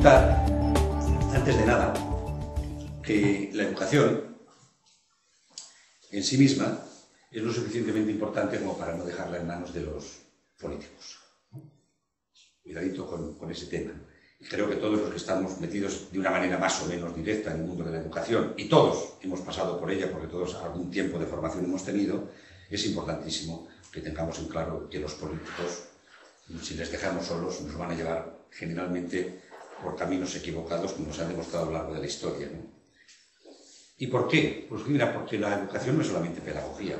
apuntar, antes de nada, que la educación en sí misma es lo suficientemente importante como para no dejarla en manos de los políticos. Cuidadito con ese tema. Y creo que todos los que estamos metidos de una manera más o menos directa en el mundo de la educación, y todos hemos pasado por ella porque todos algún tiempo de formación hemos tenido, es importantísimo que tengamos en claro que los políticos, si les dejamos solos, nos van a llevar generalmente por caminos equivocados, como nos han demostrado a lo largo de la historia, ¿no? ¿Y por qué? Pues mira, porque la educación no es solamente pedagogía.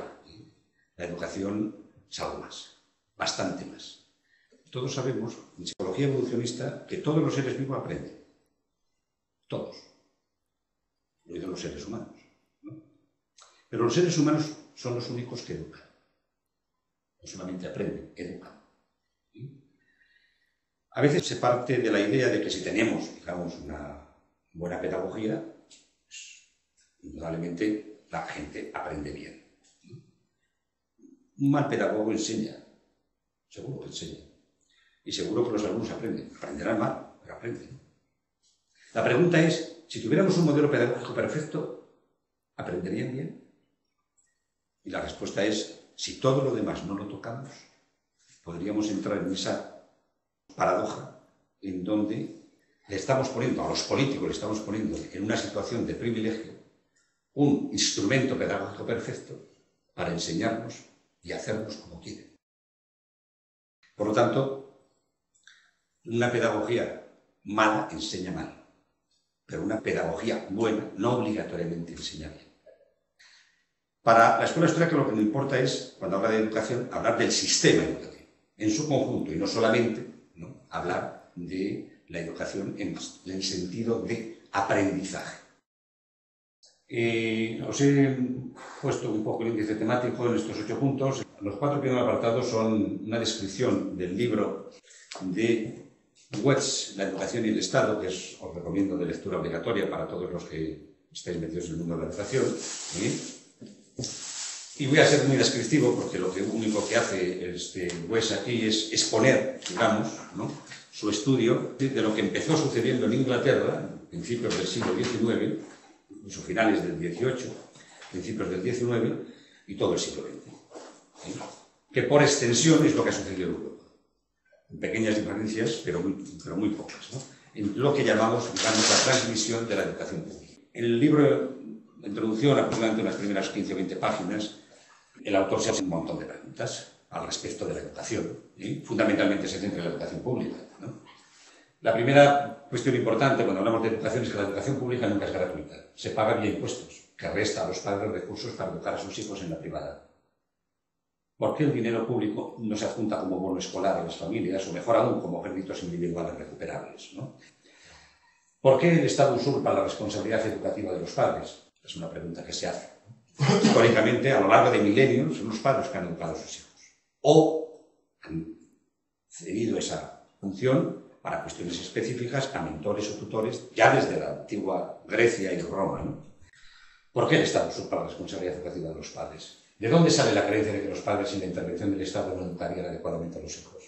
La educación es algo más, bastante más. Todos sabemos, en psicología evolucionista, que todos los seres vivos aprenden. Todos. Incluidos los seres humanos, ¿no? Pero los seres humanos son los únicos que educan. No solamente aprenden, educan. ¿Sí? A veces se parte de la idea de que si tenemos, digamos, una buena pedagogía, pues, indudablemente la gente aprende bien. Un mal pedagogo enseña, seguro que enseña. Y seguro que los alumnos aprenden. Aprenderán mal, pero aprenden. La pregunta es, si tuviéramos un modelo pedagógico perfecto, ¿aprenderían bien? Y la respuesta es, si todo lo demás no lo tocamos, podríamos entrar en esa paradoja en donde le estamos poniendo, a los políticos le estamos poniendo en una situación de privilegio un instrumento pedagógico perfecto para enseñarnos y hacernos como quieren. Por lo tanto, una pedagogía mala enseña mal, pero una pedagogía buena no obligatoriamente enseña bien. Para la escuela austríaca lo que nos importa es, cuando habla de educación, hablar del sistema educativo, en su conjunto, y no solamente, ¿no?, hablar de la educación en el sentido de aprendizaje. Os he puesto un poco el índice temático en estos 8 puntos. Los 4 primeros apartados son una descripción del libro de Wetz, La educación y el Estado, que os recomiendo de lectura obligatoria para todos los que estáis metidos en el mundo de la educación. Y voy a ser muy descriptivo porque lo único que hace Wetz aquí es exponer, digamos, ¿no?, su estudio de lo que empezó sucediendo en Inglaterra, a principios del siglo XIX, incluso finales del XVIII, principios del XIX y todo el siglo XX. Que por extensión es lo que ha sucedido en Europa. Pequeñas diferencias, pero muy pocas, ¿no?, en lo que llamamos, digamos, la transmisión de la educación pública. En el libro, la introducción, aproximadamente unas primeras 15 o 20 páginas, el autor se hace un montón de preguntas al respecto de la educación, ¿sí? Fundamentalmente se centra en la educación pública, ¿no? La primera cuestión importante cuando hablamos de educación es que la educación pública nunca es gratuita. Se paga vía impuestos, que resta a los padres recursos para educar a sus hijos en la privada. ¿Por qué el dinero público no se adjunta como bono escolar a las familias, o mejor aún, como créditos individuales recuperables, ¿no? ¿Por qué el Estado usurpa la responsabilidad educativa de los padres? Es una pregunta que se hace. Históricamente, a lo largo de milenios, son los padres que han educado a sus hijos. O han cedido esa función para cuestiones específicas a mentores o tutores, ya desde la antigua Grecia y Roma, ¿no? ¿Por qué el Estado usurpa la responsabilidad educativa de los padres? ¿De dónde sale la creencia de que los padres sin la intervención del Estado no educarían adecuadamente a los hijos?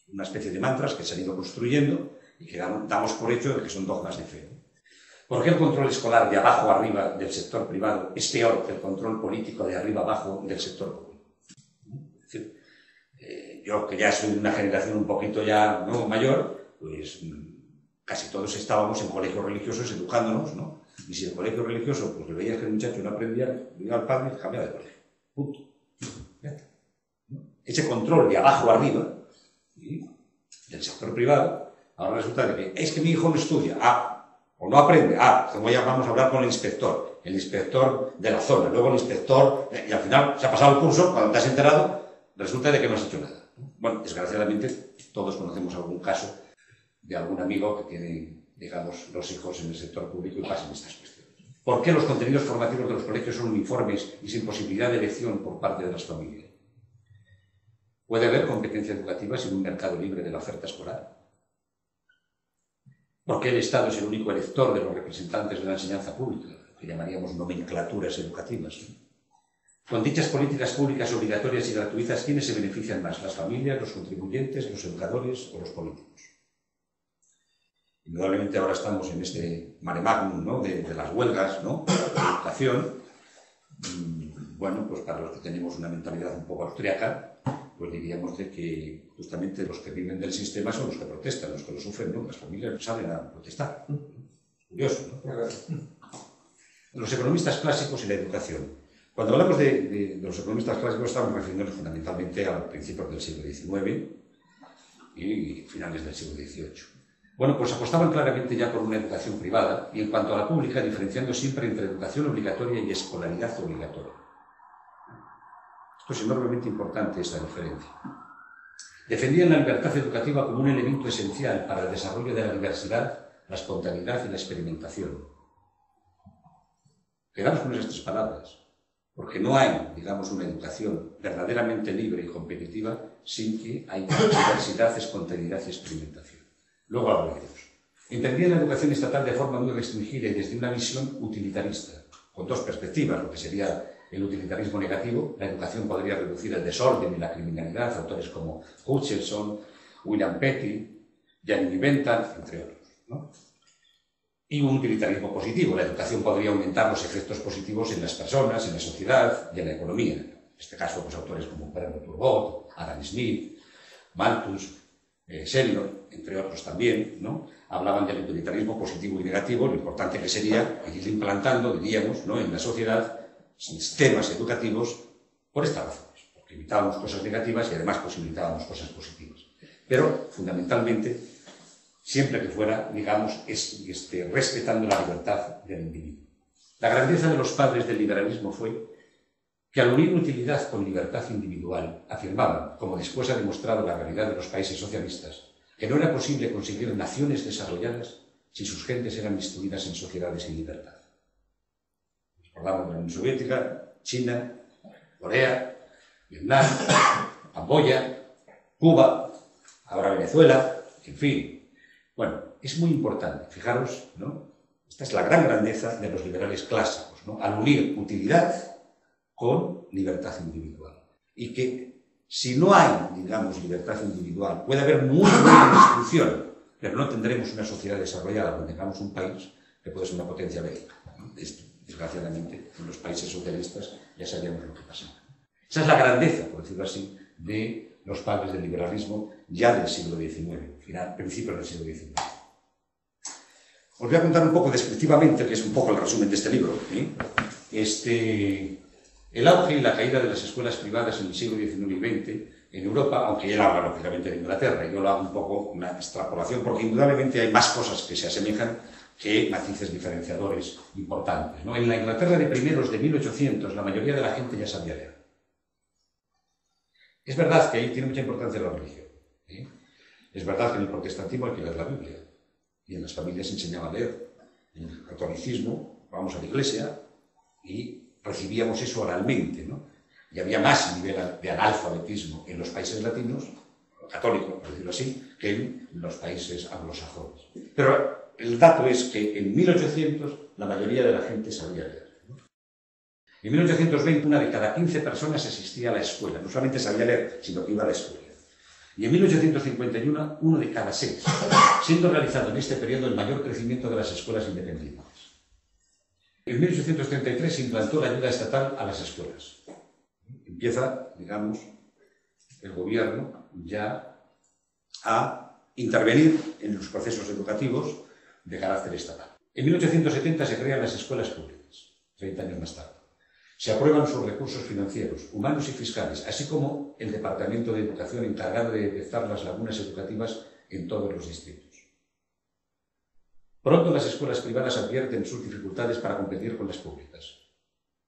Una especie de mantras que se han ido construyendo y que damos por hecho de que son dogmas de fe. ¿Por qué el control escolar de abajo a arriba del sector privado es peor que el control político de arriba abajo del sector público? Es decir, yo que ya soy de una generación un poquito ya, ¿no?, mayor, pues casi todos estábamos en colegios religiosos educándonos, ¿no? Y si el colegio religioso, pues le veías que el muchacho no aprendía, iba al padre y cambiaba de colegio. Punto. Ese control de abajo a arriba, ¿sí?, del sector privado, ahora resulta de que es que mi hijo no estudia, o no aprende, vamos a hablar con el inspector de la zona, luego el inspector, y al final se ha pasado el curso, cuando te has enterado, resulta de que no has hecho nada. Bueno, desgraciadamente, todos conocemos algún caso de algún amigo que tiene, digamos, los hijos en el sector público y pasan estas cuestiones. ¿Por qué los contenidos formativos de los colegios son uniformes y sin posibilidad de elección por parte de las familias? ¿Puede haber competencia educativa sin un mercado libre de la oferta escolar? ¿Por qué el Estado es el único elector de los representantes de la enseñanza pública, que llamaríamos nomenclaturas educativas? Con dichas políticas públicas obligatorias y gratuitas, ¿quiénes se benefician más? ¿Las familias, los contribuyentes, los educadores o los políticos? Indudablemente ahora estamos en este mare magnum, ¿no?, de las huelgas, ¿no?, de educación. Bueno, pues para los que tenemos una mentalidad un poco austríaca, pues diríamos de que justamente los que viven del sistema son los que protestan, los que lo sufren, ¿no? Las familias salen a protestar. Curioso, ¿no? Los economistas clásicos y la educación. Cuando hablamos de los economistas clásicos estamos refiriéndonos fundamentalmente a principios del siglo XIX y finales del siglo XVIII. Bueno, pues apostaban claramente ya por una educación privada y en cuanto a la pública, diferenciando siempre entre educación obligatoria y escolaridad obligatoria. Esto es enormemente importante, esta diferencia. Defendían la libertad educativa como un elemento esencial para el desarrollo de la diversidad, la espontaneidad y la experimentación. Quedamos con esas tres palabras, porque no hay, digamos, una educación verdaderamente libre y competitiva sin que haya diversidad, espontaneidad y experimentación. Luego hablaremos. Entendían la educación estatal de forma muy restringida y desde una visión utilitarista, con dos perspectivas, lo que sería el utilitarismo negativo. La educación podría reducir el desorden y la criminalidad, autores como Hutchinson, William Petty, Gianni Bentham, entre otros, ¿no? Y un utilitarismo positivo. La educación podría aumentar los efectos positivos en las personas, en la sociedad y en la economía. En este caso, pues, autores como Bernard Turgot, Adam Smith, Malthus, Senior, entre otros también, ¿no?, hablaban del utilitarismo positivo y negativo, lo importante que sería ir implantando, diríamos, ¿no?, en la sociedad sistemas educativos por estas razones, porque evitábamos cosas negativas y además posibilitábamos cosas positivas. Pero, fundamentalmente, siempre que fuera, digamos, respetando la libertad del individuo. La grandeza de los padres del liberalismo fue que al unir utilidad con libertad individual, afirmaban, como después ha demostrado la realidad de los países socialistas, que no era posible conseguir naciones desarrolladas si sus gentes eran instruidas en sociedades sin libertad. Recordamos la Unión Soviética, China, Corea, Vietnam, Camboya, Cuba, ahora Venezuela, en fin. Bueno, es muy importante, fijaros, ¿no? Esta es la gran grandeza de los liberales clásicos, ¿no?, al unir utilidad con libertad individual. Y que si no hay, digamos, libertad individual, puede haber muy buena instrucción, pero no tendremos una sociedad desarrollada donde tengamos un país que puede ser una potencia bélica, ¿no? Esto, desgraciadamente, en los países socialistas ya sabíamos lo que pasaba. Esa es la grandeza, por decirlo así, de los padres del liberalismo ya del siglo XIX, principios del siglo XIX. Os voy a contar un poco descriptivamente, que es un poco el resumen de este libro, ¿sí? El auge y la caída de las escuelas privadas en el siglo XIX y XX en Europa, aunque él habla lógicamente de Inglaterra, y yo lo hago un poco una extrapolación, porque indudablemente hay más cosas que se asemejan que matices diferenciadores importantes, ¿no? En la Inglaterra de primeros de 1800, la mayoría de la gente ya sabía leer. Es verdad que ahí tiene mucha importancia la religión, ¿sí? Es verdad que en el protestantismo hay que leer la Biblia, y en las familias se enseñaba a leer. En el catolicismo vamos a la iglesia y recibíamos eso oralmente, ¿no? Y había más nivel de analfabetismo en los países latinos, católicos, por decirlo así, que en los países anglosajones. Pero el dato es que en 1800 la mayoría de la gente sabía leer, ¿no? En 1820 una de cada 15 personas asistía a la escuela, no solamente sabía leer, sino que iba a la escuela. Y en 1851 uno de cada 6, siendo realizado en este periodo el mayor crecimiento de las escuelas independientes. En 1833 se implantó la ayuda estatal a las escuelas. Empieza, digamos, el gobierno ya a intervenir en los procesos educativos de carácter estatal. En 1870 se crean las escuelas públicas, 30 años más tarde. Se aprueban sus recursos financieros, humanos y fiscales, así como el Departamento de Educación encargado de detectar las lagunas educativas en todos los distritos. Pronto las escuelas privadas advierten sus dificultades para competir con las públicas.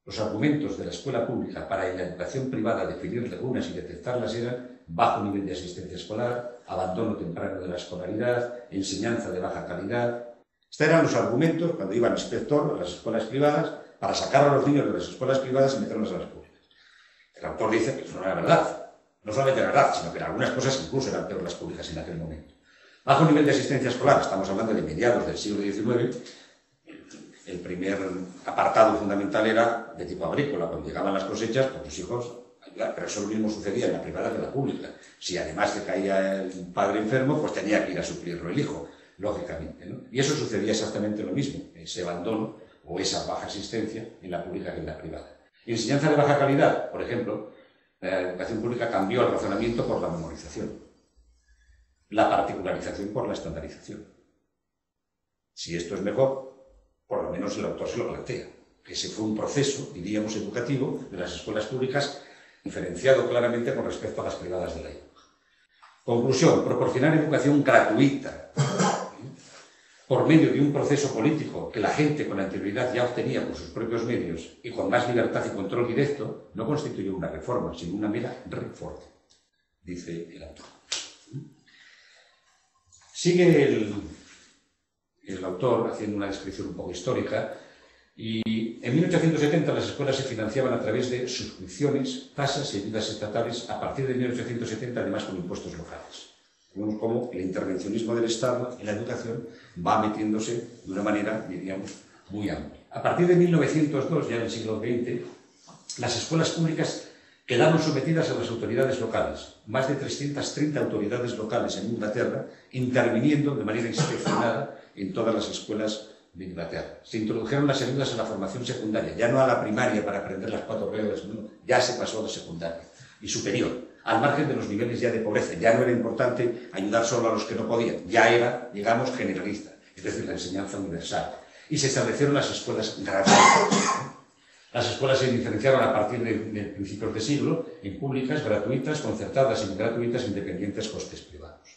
Los argumentos de la escuela pública para en la educación privada definir lagunas y detectarlas eran bajo nivel de asistencia escolar, abandono temprano de la escolaridad, enseñanza de baja calidad. Estos eran los argumentos cuando iba el inspector a las escuelas privadas para sacar a los niños de las escuelas privadas y meterlos a las públicas. El autor dice que eso no era verdad. No solamente era verdad, sino que en algunas cosas incluso eran peor las públicas en aquel momento. Bajo nivel de asistencia escolar, estamos hablando de mediados del siglo XIX, el primer apartado fundamental era de tipo agrícola. Cuando llegaban las cosechas, pues los hijos ayudar, pero eso lo mismo sucedía en la privada que en la pública. Si además le caía el padre enfermo, pues tenía que ir a suplirlo el hijo. lógicamente, ¿no? Y eso sucedía exactamente lo mismo, ese abandono o esa baja asistencia en la pública que en la privada. Enseñanza de baja calidad, por ejemplo, la educación pública cambió el razonamiento por la memorización, la particularización por la estandarización. Si esto es mejor, por lo menos el autor se lo plantea. Ese fue un proceso, diríamos, educativo de las escuelas públicas, diferenciado claramente con respecto a las privadas de la época. Conclusión, proporcionar educación gratuita por medio de un proceso político que la gente con anterioridad ya obtenía por sus propios medios y con más libertad y control directo, no constituyó una reforma, sino una mera reforma, dice el autor. Sigue el autor haciendo una descripción un poco histórica y en 1870 las escuelas se financiaban a través de suscripciones, tasas y ayudas estatales a partir de 1870 además con impuestos locales. Vemos cómo el intervencionismo del Estado en la educación va metiéndose de una manera, diríamos, muy amplia. A partir de 1902, ya en el siglo XX, las escuelas públicas quedaron sometidas a las autoridades locales, más de 330 autoridades locales en Inglaterra, interviniendo de manera inspeccionada en todas las escuelas de Inglaterra. Se introdujeron las ayudas a la formación secundaria, ya no a la primaria para aprender las 4 reglas, no, ya se pasó a la secundaria y superior, al margen de los niveles ya de pobreza. Ya no era importante ayudar solo a los que no podían, ya era, digamos, generalista, es decir, la enseñanza universal. Y se establecieron las escuelas gratuitas. Las escuelas se diferenciaron a partir de principios de siglo en públicas, gratuitas, concertadas y gratuitas, independientes, costes privados.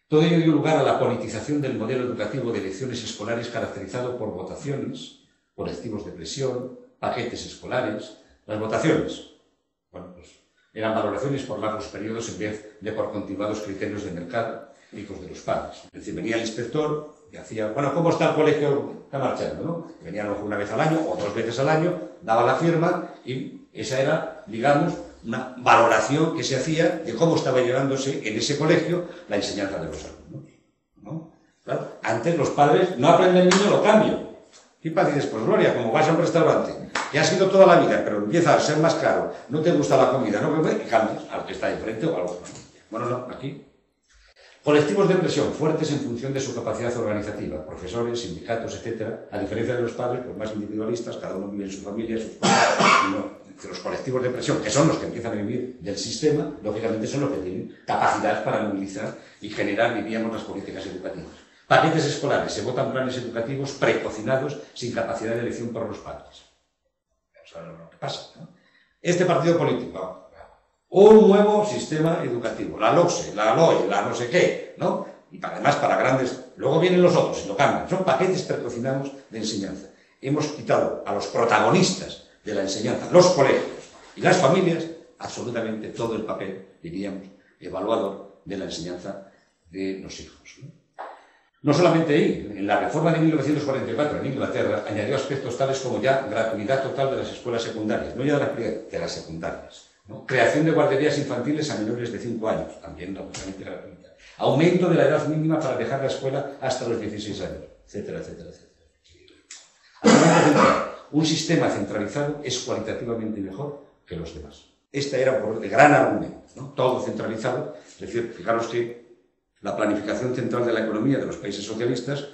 Todo ello dio lugar a la politización del modelo educativo de elecciones escolares caracterizado por votaciones, colectivos de presión, paquetes escolares. Las votaciones, bueno, pues eran valoraciones por largos periodos en vez de por continuados criterios de mercado hijos de los padres. Es decir, venía el inspector y hacía, bueno, ¿cómo está el colegio? Está marchando, ¿no? Venía a lo mejor una vez al año o 2 veces al año, daba la firma y esa era, digamos, una valoración que se hacía de cómo estaba llevándose en ese colegio la enseñanza de los alumnos, ¿no? Claro, antes los padres no aprenden niño, lo cambio. Y paz y después gloria, como vas a un restaurante, que has ido toda la vida, pero empieza a ser más caro, no te gusta la comida, no que cambias al que está enfrente o algo. Bueno, no, aquí. Colectivos de presión, fuertes en función de su capacidad organizativa, profesores, sindicatos, etc. A diferencia de los padres, pues más individualistas, cada uno vive en su familia, sus padres, no. Los colectivos de presión, que son los que empiezan a vivir del sistema, lógicamente son los que tienen capacidad para movilizar y generar, diríamos, las políticas educativas. Paquetes escolares, se votan planes educativos precocinados sin capacidad de elección por los padres. Eso es lo que pasa, ¿no? Este partido político, un nuevo sistema educativo, la LOCSE, la LOE, la no sé qué, ¿no? Y además para grandes, luego vienen los otros y lo cambian. Son paquetes precocinados de enseñanza. Hemos quitado a los protagonistas de la enseñanza, los colegios y las familias, absolutamente todo el papel, diríamos, evaluador de la enseñanza de los hijos, ¿no? No solamente ahí, en la reforma de 1944 en Inglaterra añadió aspectos tales como ya gratuidad total de las escuelas secundarias, no ya de las privadas, de las secundarias, ¿no? Creación de guarderías infantiles a menores de 5 años, también totalmente gratuita. Aumento de la edad mínima para dejar la escuela hasta los 16 años, etcétera, etcétera, etcétera. Un sistema centralizado es cualitativamente mejor que los demás. Este era el gran argumento, ¿no? Todo centralizado, es decir, fijaros que la planificación central de la economía de los países socialistas,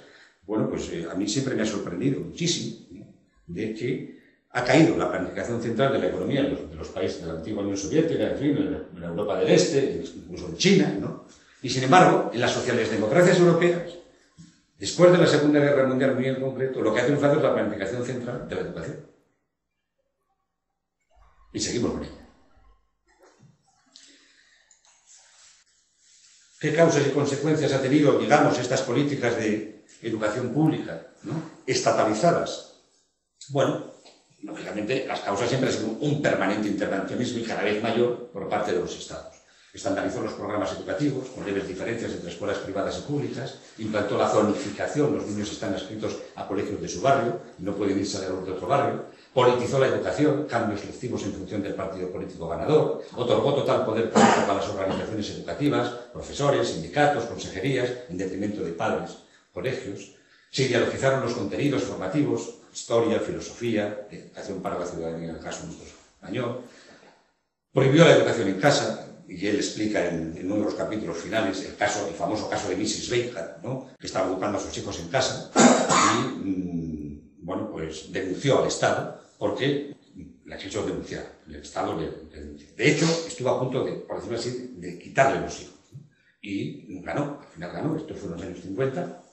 bueno, pues a mí siempre me ha sorprendido muchísimo, ¿no? De que ha caído la planificación central de la economía de los países de la antigua Unión Soviética, en fin, en la Europa del Este, incluso en China, ¿no? Y sin embargo, en las socialdemocracias europeas, después de la Segunda Guerra Mundial muy en concreto, lo que ha triunfado es la planificación central de la educación. Y seguimos con ella. ¿Qué causas y consecuencias ha tenido, digamos, estas políticas de educación pública, ¿no? Estatalizadas? Bueno, lógicamente las causas siempre son un permanente intervencionismo y cada vez mayor por parte de los Estados. Estandarizó los programas educativos con leves diferencias entre escuelas privadas y públicas, implantó la zonificación, los niños están adscritos a colegios de su barrio y no pueden irse a los de otro barrio, politizó la educación, cambios lectivos en función del partido político ganador, otorgó total poder político a las organizaciones educativas, profesores, sindicatos, consejerías, en detrimento de padres, colegios, se ideologizaron los contenidos formativos, historia, filosofía, educación para la ciudadanía, en el caso nuestro español, prohibió la educación en casa, y él explica en uno de los capítulos finales el famoso caso de Mrs. Baker, ¿no? Que estaba educando a sus hijos en casa y, bueno, pues denunció al Estado porque la quiso denunciar, el Estado le denunció. De hecho, estuvo a punto de, por decirlo así, de quitarle los hijos, ¿no? Y ganó, al final ganó, esto fue en los años 50,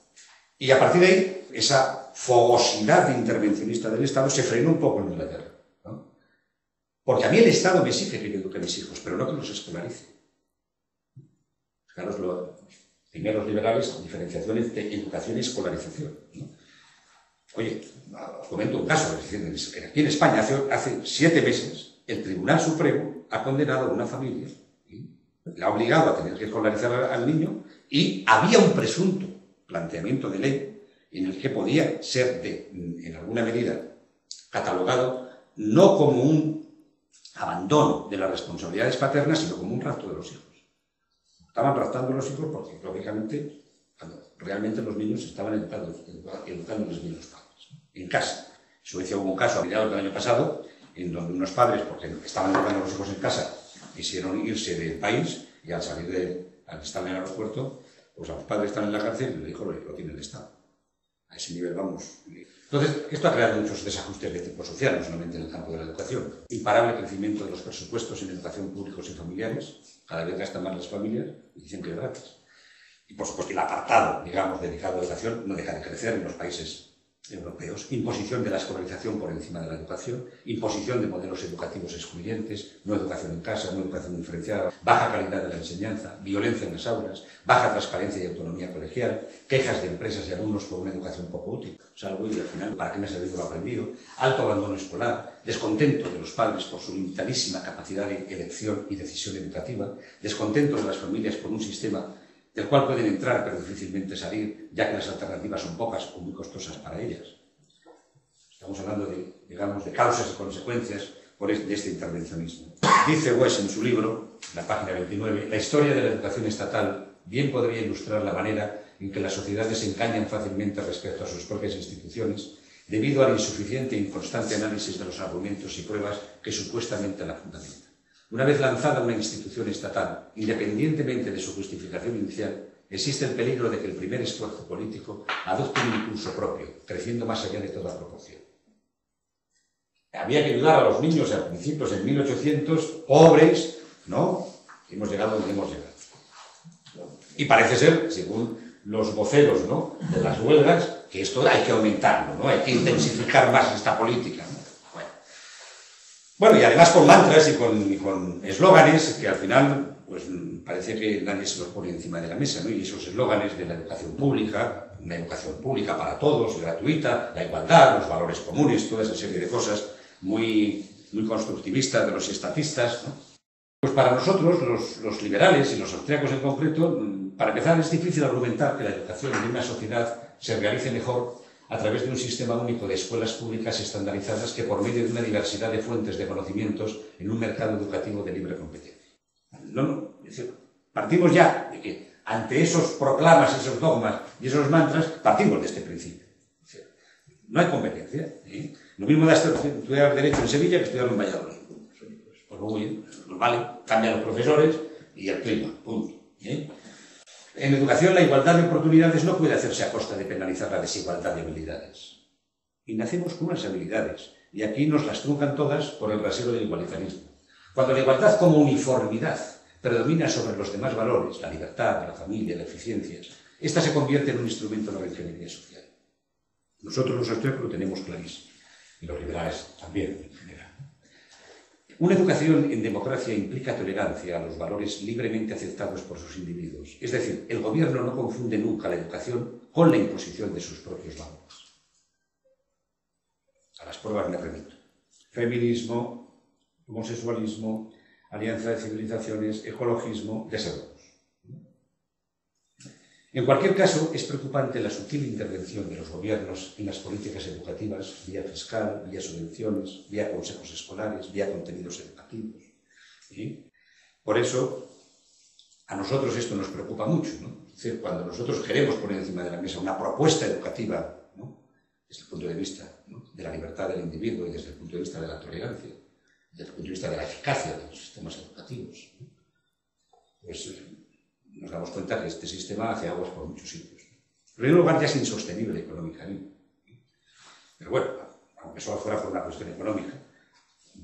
y a partir de ahí, esa fogosidad intervencionista del Estado se frenó un poco en Inglaterra, ¿no? Porque a mí el Estado me exige que yo eduque a mis hijos, pero no que los escolarice. Fijaros, los primeros liberales, diferenciaciones de educación y escolarización, ¿no? Oye, os comento un caso. Aquí en España, hace 7 meses, el Tribunal Supremo ha condenado a una familia, ¿sí? Le ha obligado a tener que escolarizar al niño, y había un presunto planteamiento de ley en el que podía ser, en alguna medida, catalogado no como un abandono de las responsabilidades paternas, sino como un rapto de los hijos. Estaban raptando a los hijos porque, lógicamente, cuando realmente los niños estaban educándoles bien los padres, ¿no? En casa. En Suecia hubo un caso a mediados del año pasado en donde unos padres, porque estaban educando a los hijos en casa, quisieron irse del país y al estar en el aeropuerto, pues a los padres están en la cárcel y le dijo lo tiene el Estado. A ese nivel vamos. Entonces, esto ha creado muchos desajustes de tipo social, no solamente en el campo de la educación. Imparable crecimiento de los presupuestos en educación públicos y familiares, cada vez gastan más las familias y dicen que es gratis. Y por supuesto el apartado, digamos, dedicado a la educación no deja de crecer en los países europeos. Imposición de la escolarización por encima de la educación, imposición de modelos educativos excluyentes, no educación en casa, no educación diferenciada, baja calidad de la enseñanza, violencia en las aulas, baja transparencia y autonomía colegial, quejas de empresas y alumnos por una educación poco útil. Salgo y al final, ¿para qué me ha servido lo aprendido? Alto abandono escolar, descontento de los padres por su limitadísima capacidad de elección y decisión educativa, descontento de las familias por un sistema del cual pueden entrar pero difícilmente salir, ya que las alternativas son pocas o muy costosas para ellas. Estamos hablando de causas y consecuencias de este intervencionismo. Dice West en su libro, en la página 29, la historia de la educación estatal bien podría ilustrar la manera en que las sociedades se engañan fácilmente respecto a sus propias instituciones debido al insuficiente e inconstante análisis de los argumentos y pruebas que supuestamente la fundamentan. Una vez lanzada una institución estatal, independientemente de su justificación inicial, existe el peligro de que el primer esfuerzo político adopte un impulso propio, creciendo más allá de toda proporción. Había que ayudar a los niños a principios en 1800, pobres, ¿no? Hemos llegado donde hemos llegado. Y parece ser, según los voceros, ¿no?, de las huelgas, que esto hay que aumentarlo, ¿no? Hay que intensificar más esta política, ¿no? Bueno, y además con mantras y con eslóganes que al final, pues parece que nadie se los pone encima de la mesa, ¿no? Y esos eslóganes de la educación pública, una educación pública para todos, gratuita, la igualdad, los valores comunes, toda esa serie de cosas muy constructivistas de los estatistas, ¿no? Pues para nosotros, los liberales y los austríacos en concreto, para empezar es difícil argumentar que la educación en una sociedad se realice mejor a través de un sistema único de escuelas públicas estandarizadas que por medio de una diversidad de fuentes de conocimientos en un mercado educativo de libre competencia. No, es decir, partimos ya de que ante esos proclamas, esos dogmas y esos mantras, partimos de este principio. Es decir, no hay competencia, ¿eh? Lo mismo da estudiar Derecho en Sevilla que estudiarlo en Valladolid. Pues muy bien, nos vale, cambian los profesores y el clima, punto, ¿eh? En educación, la igualdad de oportunidades no puede hacerse a costa de penalizar la desigualdad de habilidades. Y nacemos con unas habilidades, y aquí nos las truncan todas por el rasero del igualitarismo. Cuando la igualdad como uniformidad predomina sobre los demás valores, la libertad, la familia, la eficiencia, esta se convierte en un instrumento de la ingeniería social. Nosotros los austríacos lo tenemos clarísimo, y los liberales también, en general. Una educación en democracia implica tolerancia a los valores libremente aceptados por sus individuos. Es decir, el gobierno no confunde nunca la educación con la imposición de sus propios valores. A las pruebas me remito. Feminismo, homosexualismo, alianza de civilizaciones, ecologismo, desertos. En cualquier caso, es preocupante la sutil intervención de los gobiernos en las políticas educativas, vía fiscal, vía subvenciones, vía consejos escolares, vía contenidos educativos. ¿Sí? Por eso, a nosotros esto nos preocupa mucho, ¿no? Es decir, cuando nosotros queremos poner encima de la mesa una propuesta educativa, ¿no?, desde el punto de vista, ¿no?, de la libertad del individuo y desde el punto de vista de la tolerancia, desde el punto de vista de la eficacia de los sistemas educativos, ¿no?, pues nos damos cuenta que este sistema hace aguas por muchos sitios. En primer lugar, ya es insostenible económicamente. Pero bueno, aunque solo fuera por una cuestión económica,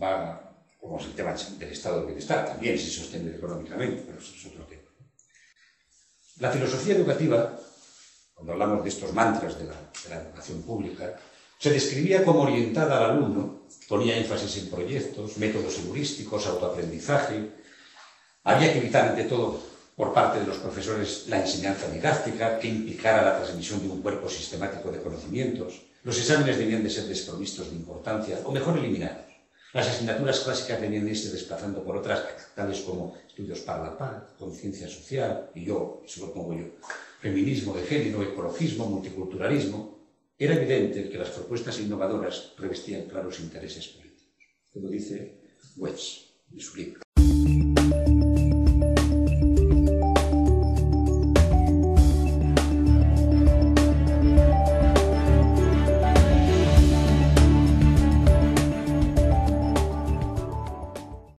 va, como es el tema del estado de bienestar, también es insostenible económicamente, pero eso es otro tema. La filosofía educativa, cuando hablamos de estos mantras de la educación pública, se describía como orientada al alumno, ponía énfasis en proyectos, métodos heurísticos, autoaprendizaje. Había que evitar, ante todo, por parte de los profesores, la enseñanza didáctica, que implicara la transmisión de un cuerpo sistemático de conocimientos. Los exámenes debían de ser desprovistos de importancia, o mejor, eliminados. Las asignaturas clásicas debían de irse desplazando por otras, tales como estudios para la paz, conciencia social, y se lo pongo yo, feminismo de género, ecologismo, multiculturalismo. Era evidente que las propuestas innovadoras revestían claros intereses políticos. Como dice Wells en su libro.